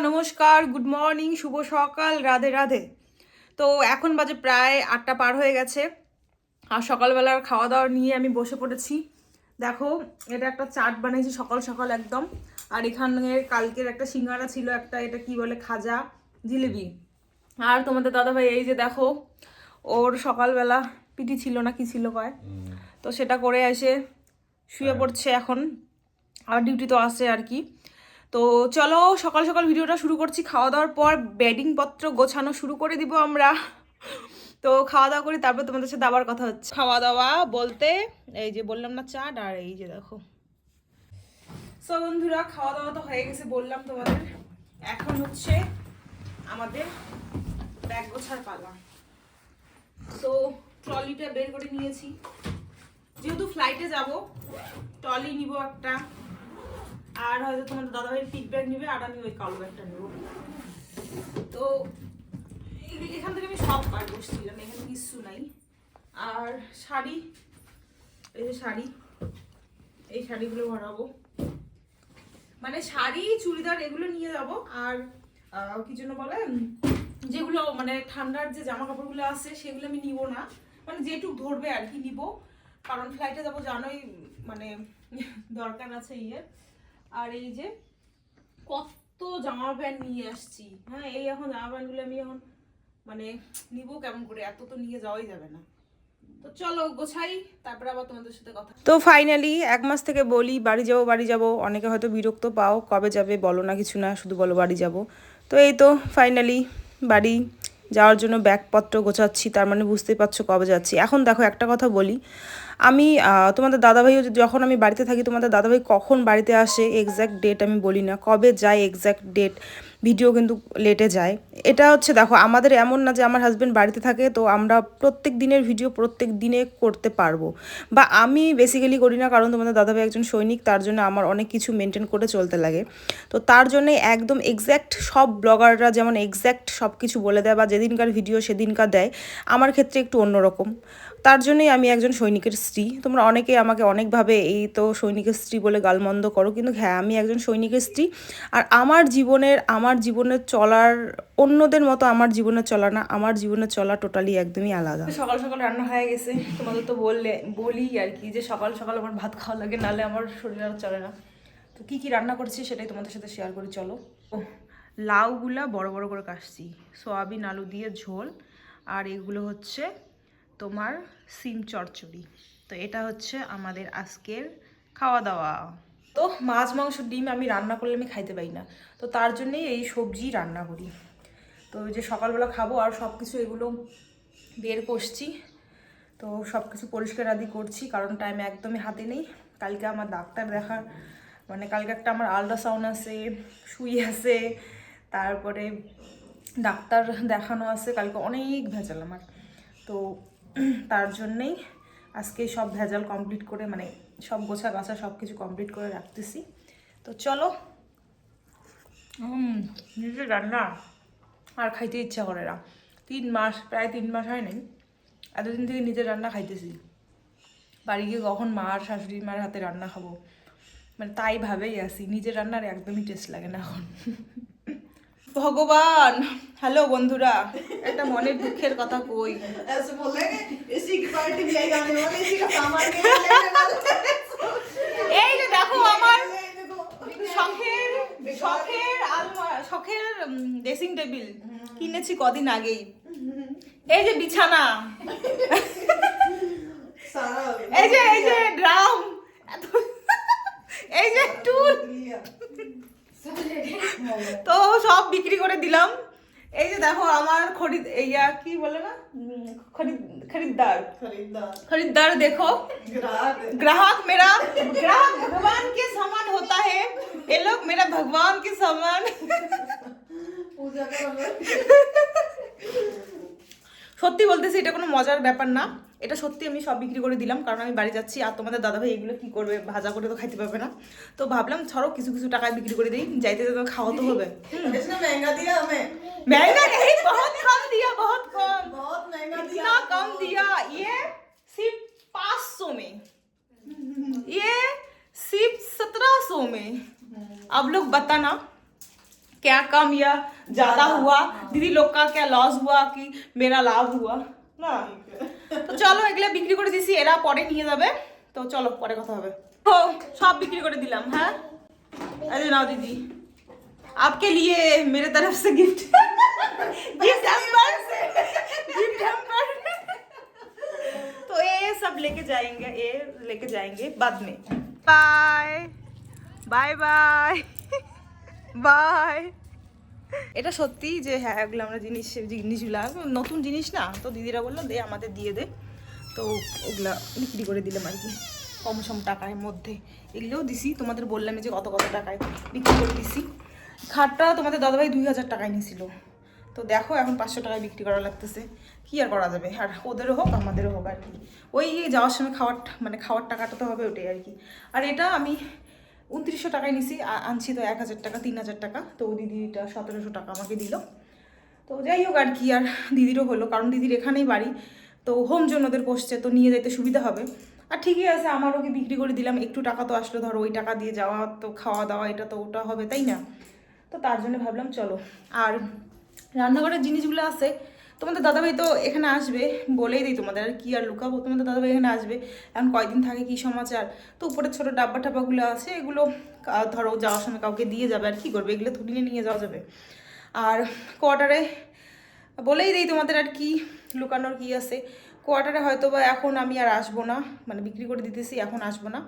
নমস্কার, good morning, শুভ সকাল, রাধে রাধে। তো এখন বাজে প্রায় 8টা পার হয়ে গেছে আর সকালবেলার খাওয়া দাওয়া নিয়ে আমি বসে পড়েছি। দেখো, এটা একটা চাট বানিয়েছি সকাল সকাল একদম। আর এখানে কালকের একটা সিঙ্গারা ছিল, একটা এটা কি বলে খাজা জিলেবি। আর তোমাদের দাদাভাই এই যে দেখো, ওর সকালবেলা পিটি ছিল না কি ছিল কয়, তো সেটা করে এসে শুয়ে পড়ছে এখন। আর ডিউটি তো আছে আর কি। তো চলো সকাল সকাল ভিডিওটা শুরু করছি। খাওয়া দাওয়ার পর বেডিং পত্র গোছানো শুরু করে দিব আমরা। তো খাওয়া দাওয়া করি, তারপর তোমাদের সাথে আবার কথা হচ্ছে। খাওয়া দাওয়া বলতে এই যে বললাম না চাট, আর এই যে দেখো। সো বন্ধুরা, খাওয়া দাওয়া তো হয়ে গেছে বললাম তোমাদের। এখন হচ্ছে আমাদের ব্যাগ গোছার পালা। তো ট্রলিটা বের করে নিয়েছি, যেহেতু ফ্লাইটে যাব ট্রলি নিব একটা, আর হয়তো তোমাদের দাদাভাই পিক ব্যাগ নিবে আর আমি ওই কালো ব্যাগটা নেব। তো এখান থেকে আমি সব বার বসছিলাম, এখানে কিছু নাই। আর শাড়ি, এই যে শাড়ি, এই শাড়িগুলো ভরাবো, মানে শাড়ি চুড়িদার এগুলো নিয়ে যাব। আর কি জন্য বলে, যেগুলো মানে ঠান্ডার যে জামা কাপড়গুলো আছে সেগুলো আমি নিব না, মানে যেটুক ধরবে আর কি নিব, কারণ ফ্লাইটে যাবো জানোই, মানে দরকার আছে ইয়ে। আর এই যে কত জামা প্যান্ট নিয়ে আসছি, হ্যাঁ এই এখন জামা প্যান্টগুলো আমি এখন মানে নিব কেমন করে, এত তো নিয়ে যাওয়াই যাবে না। তো চলো গোছাই, তারপরে আবার তোমাদের সাথে কথা। তো ফাইনালি 1 মাস থেকে বলি বাড়ি যাব বাড়ি যাব, অনেকে হয়তো বিরক্ত পাও, কবে যাবে বলো না, কিছু না, শুধু বলো বাড়ি যাব। তো এই তো ফাইনালি বাড়ি যাওয়ার জন্য ব্যাগপত্র গোছাচ্ছি, তার মানে বুঝতেই পারছো কবে যাচ্ছি। এখন দেখো একটা কথা বলি, আমি তোমাদের দাদাভাইও যখন আমি বাড়িতে থাকি, তোমাদের দাদাভাই কখন বাড়িতে আসে এক্স্যাক্ট ডেট আমি বলি না, কবে যায় এক্স্যাক্ট ডেট, ভিডিও কিন্তু লেটে যায়। এটা হচ্ছে দেখো, আমাদের এমন না যে আমার হাজব্যান্ড বাড়িতে থাকে তো আমরা প্রত্যেক দিনের ভিডিও প্রত্যেক দিনে করতে পারবো, বা আমি বেসিক্যালি করি না, কারণ তোমাদের দাদাভাই একজন সৈনিক, তার জন্য আমার অনেক কিছু মেনটেন করে চলতে লাগে। তো তার জন্যে একদম এক্স্যাক্ট সব ব্লগাররা যেমন এক্স্যাক্ট সব কিছু বলে দেয় বা যেদিনকার ভিডিও সেদিনকার দেয়, আমার ক্ষেত্রে একটু অন্যরকম। তার জন্যই আমি একজন সৈনিকের স্ত্রী। তোমরা অনেকেই আমাকে অনেকভাবে এই তো সৈনিকের স্ত্রী বলে গালমন্দ করো, কিন্তু হ্যাঁ আমি একজন সৈনিকের স্ত্রী। আর আমার জীবনের চলার অন্যদের মতো আমার জীবনের চলা না, আমার জীবনের চলা টোটালি একদমই আলাদা। সকাল সকাল রান্না হয়ে গেছে, তোমাদের তো বলি আর কি যে সকাল সকাল আমার ভাত খাওয়া লাগে, নাহলে আমার শরীর আর চলে না। তো কী কী রান্না করছি সেটাই তোমাদের সাথে শেয়ার করি চলো। লাউগুলা বড় বড় করে কাটছি, সয়াবিন আলু দিয়ে ঝোল, আর এগুলো হচ্ছে তোমার সিম চচ্চড়ি। তো এটা হচ্ছে আমাদের আজকের খাওয়া দাওয়া। তো মাছ মাংস ডিম আমি রান্না করলে আমি খাইতে পারি না, তো তার জন্যেই এই সবজি রান্না করি। তো যে সকালবেলা খাবো আর সব কিছু এগুলো বের করছি, তো সব কিছু পরিষ্কার আদি করছি, কারণ টাইম একদমই হাতে নেই। কালকে আমার ডাক্তার দেখার, মানে কালকে একটা আমার আল্ট্রাসাউন্ড আছে, সুই আছে, তারপরে ডাক্তার দেখানো আছে, কালকে অনেক ভেজাল আমার। তো তার জন্যেই আজকে সব ভেজাল কমপ্লিট করে, মানে সব গোছা গাছা সব কিছু কমপ্লিট করে রাখতেছি। তো চলো, নিজের রান্না আর খাইতে ইচ্ছা করে না। 3 মাস, প্রায় 3 মাস হয় নাই, এতদিন থেকে নিজের রান্না খাইতেছি। বাড়ি গিয়ে কখন মার শাশুড়ি মার হাতে রান্না খাবো, মানে তাই ভাবেই আসি, নিজের রান্নার একদমই টেস্ট লাগে না এখন। ভগবান, হ্যালো বন্ধুরা, একটা মনের দুঃখের কথা কই। এই যে দেখো আমার শখের ড্রেসিং টেবিল কিনেছি কদিন আগেই, এই যে বিছানা, এই যে ড্রাম, এই যে টুল, তো সব বিক্রি করে দিলাম। এই যে দেখো আমার কি বলে না, खरीदार देखो, ग्राहक मेरा ग्राहक भगवान के समान होता है, ये लोग मेरा भगवान के समान। पूजा সত্যি বলতেছি, এটা কোনো মজার ব্যাপার না, এটা সত্যি আমি সব বিক্রি করে দিলাম, কারণ আমি বাড়ি যাচ্ছি। আর তোমাদের দাদাভাই এগুলো কি করবে, ভাজা করে তো খাইতে পারবে না, তো ভাবলাম ছাড়ো কিছু কিছু টাকায় বিক্রি করে দিই, যাইতে যেতে খাওয়া তো হবে। महंगा नहीं, बहुत कम दिया, बहुत कम, बहुत महंगा दिया, इतना कम दिया, ये सिर्फ 500 में, ये सिर्फ 1700 में। अब लोग बताना क्या कम या ज्यादा हुआ, दीदी लोग का क्या लॉस हुआ कि मेरा লাভ हुआ না। তো চলো এগুলা বিক্রি করে দিছি, এরা পরে নিয়ে যাবে। তো চলো পরে কথা হবে। ও সব বিক্রি করে দিলাম। হ্যাঁ अरे नाओ दीदी आपके लिए मेरे तरफ से gift gift hamper gift hamper. तो ये सब लेके जाएंगे बाद में। Bye bye bye bye. এটা সত্যি যে হ্যাঁ এগুলো আমরা জিনিসগুলো নতুন জিনিস না, তো দিদিরা বললো দে আমাদের দিয়ে দে, তো ওগুলা বিক্রি করে দিলাম আর কি কম সম টাকার মধ্যে। এগুলোও দিছি, তোমাদের বললাম যে কত কত টাকায় বিক্রি করে দিছি। খাটটা তোমাদের দাদাভাই 2000 টাকায় নিয়েছিল, তো দেখো এখন 500 টাকায় বিক্রি করা লাগতেছে, কি আর করা যাবে। আর ওদেরও হোক আমাদেরও হোক আর কি, ওই যাওয়ার সময় খাওয়ার টাকাটা তো হবে ওটাই আর কি। আর এটা আমি 2900 টাকায় নিছি, আনছি তো 1000 টাকা 3000 টাকা, তো দিদিটা 1700 টাকা আমাকে দিল। তো যাই হোক আর কি, আর দিদিরও হলো, কারণ দিদির এখানেই বাড়ি, তো হোম জোন ওদের বসছে, তো নিয়ে যেতে সুবিধা হবে। আর ঠিকই আছে, আমার ওকে বিক্রি করে দিলাম, একটু টাকা তো আসলো, ধরো ওই টাকা দিয়ে যাওয়া তো খাওয়া দাওয়া এটা তো ওটা হবে তাই না। তো তার জন্য ভাবলাম চলো। আর রান্নাঘরের জিনিসগুলো আছে, তোমাদের দাদাভাই তো এখানে আসবে, বলেই দিই তোমাদের, আর কি আর লুকাবো, তোমাদের দাদাভাই এখানে আসবে, এখন কয়দিন থাকে কি সমাচার। তো উপরে ছোটো ডাব্বা টাব্বাগুলো আছে, এগুলো ধরো যাওয়ার সময় কাউকে দিয়ে যাবে, আর কি করবে, এগুলো থুটিয়ে নিয়ে যাওয়া যাবে। আর কোয়ার্টারে বলেই দিই তোমাদের আর কি লুকানোর কি আছে, কোয়ার্টারে হয়তো বা এখন আমি আর আসবো না, মানে বিক্রি করে দিতেছি, এখন আসবো না,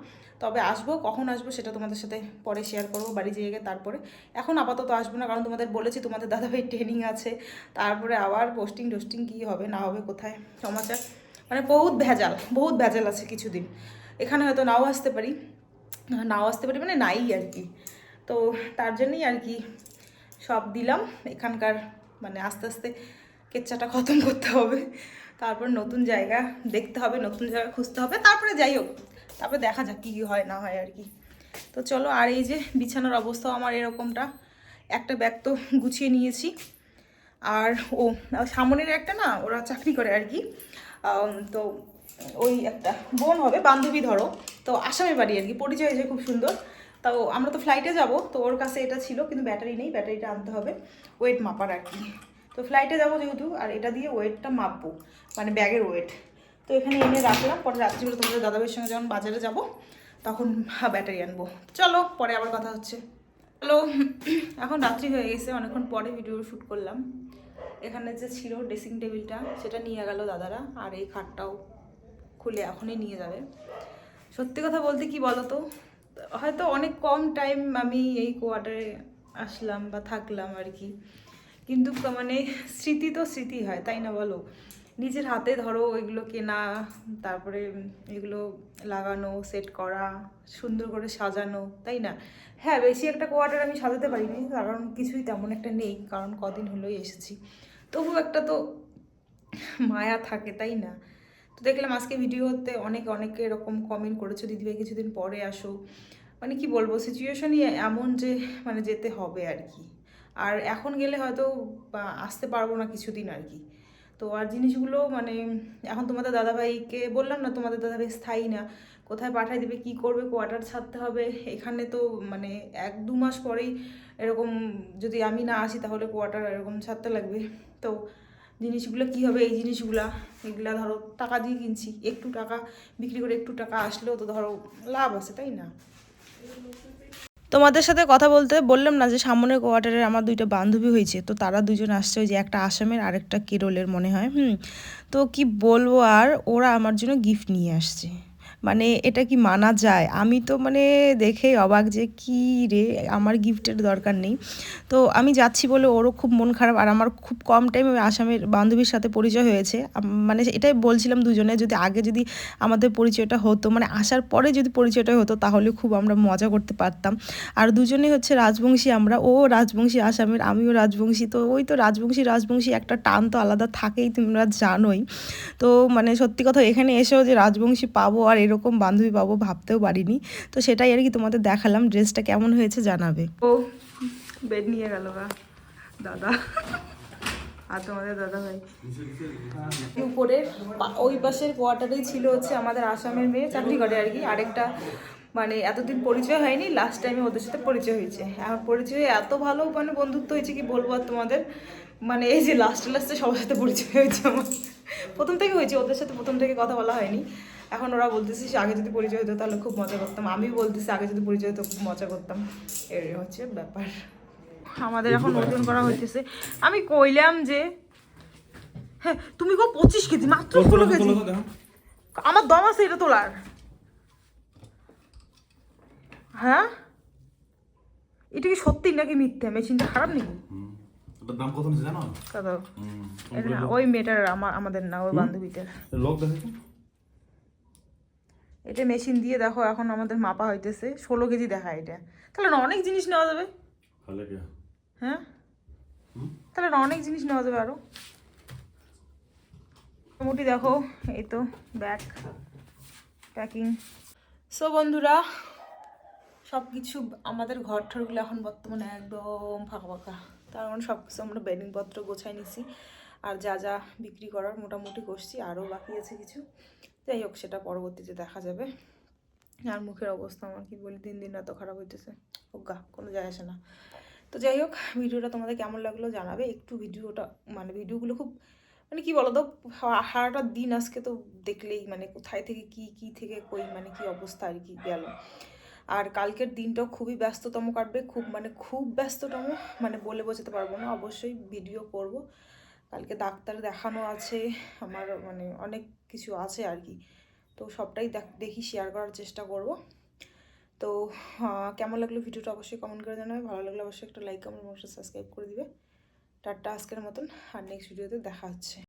তবে আসবো, কখন আসবো সেটা তোমাদের সাথে পরে শেয়ার করবো বাড়ি যেয়ে গিয়ে। তারপরে এখন আপাতত আসবো না, কারণ তোমাদের বলেছি তোমাদের দাদাভাই ট্রেনিং আছে, তারপরে আবার পোস্টিং কী হবে না হবে কোথায় সমাচার, মানে বহুত ভেজাল আছে কিছুদিন। এখানে হয়তো নাও আসতে পারি মানে নাই আর কি। তো তার জন্যই আর কি সব দিলাম এখানকার, মানে আস্তে আস্তে কেচ্চাটা খতম করতে হবে, তারপর নতুন জায়গা দেখতে হবে, নতুন জায়গা খুঁজতে হবে, তারপরে যাই হোক, তারপরে দেখা যাক কী হয় না হয় আর কি। তো চলো, আর এই যে বিছানার অবস্থাও আমার এরকমটা, একটা ব্যাগ তো গুছিয়ে নিয়েছি। আর সামনের একটা না, ওরা চাকরি করে আর কি, তো ওই একটা বোন হবে বান্ধবী ধরো, তো আসামের বাড়ি আর কি, পরিচয় হয়েছে খুব সুন্দর। তাও আমরা তো ফ্লাইটে যাব, তো ওর কাছে এটা ছিল কিন্তু ব্যাটারি নেই, ব্যাটারিটা আনতে হবে ওয়েট মাপার আর কি। তো ফ্লাইটে যাবো যেহেতু, আর এটা দিয়ে ওয়েটটা মাপবো, মানে ব্যাগের ওয়েট। তো এখানে এনে রাখলাম, পরে রাত্রিবেলা তোমাদের দাদাভাইয়ের সঙ্গে যখন বাজারে যাব তখন ব্যাটারি আনবো। চলো পরে আবার কথা হচ্ছে। চলো, এখন রাত্রি হয়ে গেছে, অনেকক্ষণ পরে ভিডিও শ্যুট করলাম। এখানে যে ছিল ড্রেসিং টেবিলটা সেটা নিয়ে গেল দাদারা, আর এই খাটটাও খুলে এখনই নিয়ে যাবে। সত্যি কথা বলতে কি বলো তো, হয়তো অনেক কম টাইম আমি এই কোয়ার্টারে আসলাম বা থাকলাম আর কি, কিন্তু মানে স্মৃতি তো স্মৃতি হয় তাই না বলো। নিজের হাতে ধরো এগুলো কেনা, তারপরে এগুলো লাগানো, সেট করা, সুন্দর করে সাজানো, তাই না। হ্যাঁ বেশি একটা কোয়ার্টার আমি সাজাতে পারিনি, কারণ কিছুই তেমন একটা নেই, কারণ কদিন হলোই এসেছি, তবু একটা তো মায়া থাকে তাই না। তো দেখলাম আজকে ভিডিওতে অনেকে এরকম কমেন্ট করেছো, দিদিভাই কিছুদিন পরে আসো, মানে কি বলবো, সিচুয়েশনই এমন যে মানে যেতে হবে আর কি। আর এখন গেলে হয়তো আসতে পারবো না কিছুদিন আর কি। তো আর জিনিসগুলো মানে এখন তোমাদের দাদাভাইকে বললাম না, তোমাদের দাদাভাই স্থায়ী না, কোথায় পাঠাই দেবে, কি করবে, কোয়ার্টার ছাড়তে হবে এখানে, তো মানে 1-2 মাস পরেই এরকম যদি আমি না আসি তাহলে কোয়ার্টার এরকম ছাড়তে লাগবে। তো জিনিসগুলো কি হবে, এই এগুলা ধরো টাকা দিয়ে কিনছি, একটু টাকা বিক্রি করে একটু টাকা আসলেও তো ধরো লাভ আছে তাই না। তোমাদের সাথে কথা বলতে বললাম না যে সামনের কোয়ার্টারের আমার 2টা বান্ধবী হয়েছে, তো তারা 2জন আসছে, ওই যে একটা আসামের আর একটা কেরলের মনে হয়। তো কি বলবো, আর ওরা আমার জন্য গিফট নিয়ে আসছে, মানে এটা কি মানা যায়, আমি তো মানে দেখেই অবাক যে কি রে, আমার গিফটের দরকার নেই। তো আমি যাচ্ছি বলে ওরও খুব মন খারাপ, আর আমার খুব কম টাইমে আসামের বান্ধবীর সাথে পরিচয় হয়েছে, মানে এটাই বলছিলাম দুজনে, যদি আগে যদি আমাদের পরিচয়টা হতো, মানে আসার পরে যদি পরিচয়টা হতো তাহলে খুব আমরা মজা করতে পারতাম। আর দুজনেই হচ্ছে রাজবংশী, আমরা, ও রাজবংশী আসামের, আমিও রাজবংশী, তো ওই তো রাজবংশী একটা টান তো আলাদা থাকেই, তোমরা জানোই। তো মানে সত্যি কথা এখানে এসেও যে রাজবংশী পাবো আর এরকম বান্ধবী পাবো ভাবতেও পারিনি। তো সেটাই আর কি তোমাদের দেখালাম, ড্রেসটা কেমন হয়েছে জানাবে। ও বেড নিয়ে গেল গা দাদা, আর তোমাদের দাদা ভাই উপরের ওই পাশের কোয়ার্টারেই ছিল হচ্ছে আমাদের আসামের মেয়ে চাকরি করে আর কি, আরেকটা মানে এতদিন পরিচয় হয়নি, লাস্ট টাইমে ওদের সাথে পরিচয় হয়েছে। এখন পরিচয় এত ভালো মানে বন্ধুত্ব হয়েছে কি বলবো আর তোমাদের, মানে এই যে লাস্টে লাস্টে সবার সাথে পরিচয় হয়েছে আমার। প্রথম থেকে হয়েছে, ওদের সাথে প্রথম থেকে কথা বলা হয়নি। এখন ওরা বলতেছে আগে যদি পরিচয় হতো তাহলে খুব মজা করতাম, আমি বলতেছি আগে যদি পরিচয় হতো খুব মজা করতাম। এই হচ্ছে ব্যাপার। আমাদের এখন ওজন করা হইতেছে। আমি কইলাম যে হ্যাঁ তুমি কো 25 কেজি, মাত্র 16 কেজি। আমার দম আছে এটা তোলার। হ্যাঁ এটা কি সত্যি নাকি মিথ্যে? মেশিনটা খারাপ নাকি? এটার দাম কত নিছে জানো? কত? ওই মেয়েটার, আমাদের না, ওই বান্ধবীটার। লক দেখো। এটা মেশিন দিয়ে দেখো এখন আমাদের মাপা হইতেছে 16 কেজি দেখায় এটা। তাহলে না অনেক জিনিস নেওয়া যাবে। তাহলে কি? হ্যাঁ তাহলে না অনেক জিনিস নেওয়া যাবে আরো। মোটামুটি দেখো এই তো ব্যাগ প্যাকিং। সো বন্ধুরা, সব কিছু আমাদের ঘর ঠরগুলো এখন বর্তমানে একদম ফাঁকা ফাঁকা। তার মানে সব কিছু আমরা বেডিংপত্র গোছাই নিছি, আর যা যা বিক্রি করার মোটামুটি করছি, আরও বাকি আছে কিছু। যাই হোক সেটা পরবর্তীতে দেখা যাবে। আর মুখের অবস্থা আমার কি বলি, দিন দিন এত খারাপ হইতেছে, গা কোনো যায় আসে না। তো যাই হোক, ভিডিওটা তোমাদের কেমন লাগলো জানাবে একটু। ভিডিওটা মানে ভিডিওগুলো খুব মানে কি বলো তো, সারাটা দিন আজকে তো দেখলেই মানে কোথায় থেকে কি থেকে কই মানে কি অবস্থা আর কি গেল। আর কালকের দিনটাও খুবই ব্যস্ততম কাটবে, খুব ব্যস্ততম, মানে বলে বোঝাতে পারবো না। অবশ্যই ভিডিও করব, কালকে ডাক্তার দেখানো আছে আমার, মানে অনেক কিছু আছে আর কি। তো সবটাই দেখি শেয়ার করার চেষ্টা করব। তো কেমন লাগলো ভিডিওটা অবশ্যই কমেন্ট করে জানাবে। ভালো লাগলে অবশ্যই একটা লাইক, কমেন্ট, সাবস্ক্রাইব করে দিবে। টাটা আজকের মতন, আর নেক্সট ভিডিওতে দেখা হচ্ছে।